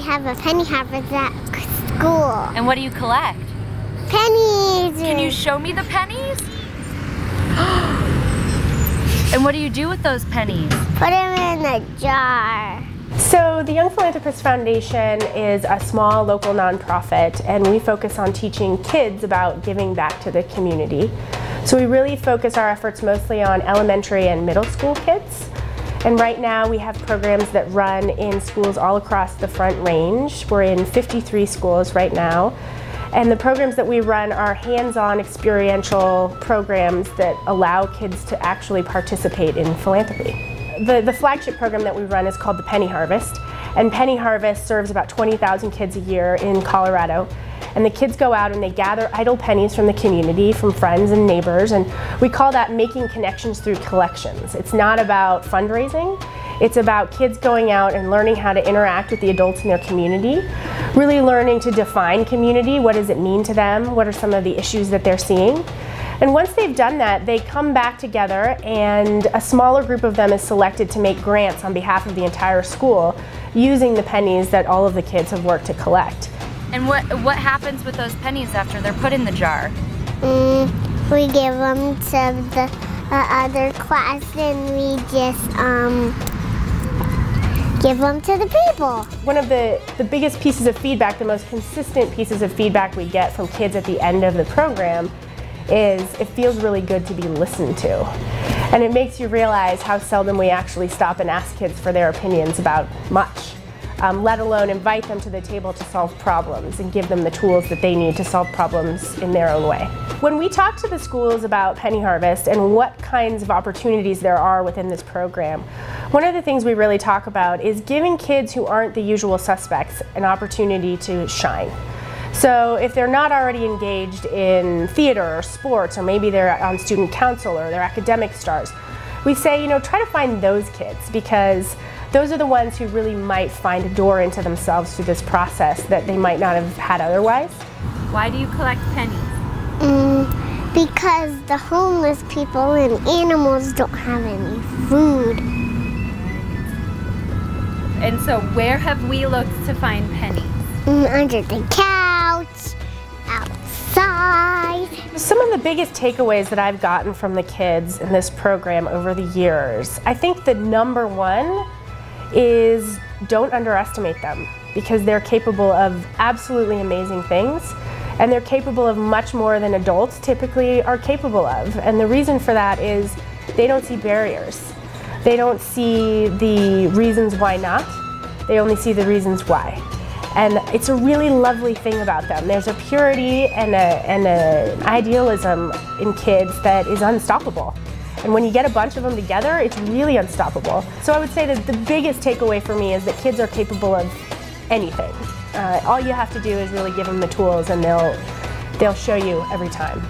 have a penny harvest at school. And what do you collect? Pennies. Can you show me the pennies? And what do you do with those pennies? Put them in a jar. So the Young Philanthropist Foundation is a small local nonprofit, and we focus on teaching kids about giving back to the community. So we really focus our efforts mostly on elementary and middle school kids. And right now we have programs that run in schools all across the Front Range. We're in 53 schools right now. And the programs that we run are hands-on experiential programs that allow kids to actually participate in philanthropy. The flagship program that we run is called the Penny Harvest. And Penny Harvest serves about 20,000 kids a year in Colorado. And the kids go out and they gather idle pennies from the community, from friends and neighbors, and we call that making connections through collections. It's not about fundraising, it's about kids going out and learning how to interact with the adults in their community, really learning to define community, what does it mean to them, what are some of the issues that they're seeing. And once they've done that, they come back together and a smaller group of them is selected to make grants on behalf of the entire school using the pennies that all of the kids have worked to collect. And what happens with those pennies after they're put in the jar? We give them to the other class and we just give them to the people. One of the biggest pieces of feedback, the most consistent pieces of feedback we get from kids at the end of the program is it feels really good to be listened to. And it makes you realize how seldom we actually stop and ask kids for their opinions about much. Let alone invite them to the table to solve problems and give them the tools that they need to solve problems in their own way. When we talk to the schools about Penny Harvest and what kinds of opportunities there are within this program, one of the things we really talk about is giving kids who aren't the usual suspects an opportunity to shine. So if they're not already engaged in theater or sports, or maybe they're on student council or they're academic stars, we say, try to find those kids, because those are the ones who really might find a door into themselves through this process that they might not have had otherwise. Why do you collect pennies? Because the homeless people and animals don't have any food. And so where have we looked to find pennies? Under the couch, outside. Some of the biggest takeaways that I've gotten from the kids in this program over the years, I think the number one is don't underestimate them, because they're capable of absolutely amazing things, and they're capable of much more than adults typically are capable of. And the reason for that is they don't see barriers. They don't see the reasons why not, they only see the reasons why. And it's a really lovely thing about them. There's a purity and an idealism in kids that is unstoppable. And when you get a bunch of them together, it's really unstoppable. So I would say that the biggest takeaway for me is that kids are capable of anything. All you have to do is really give them the tools, and they'll show you every time.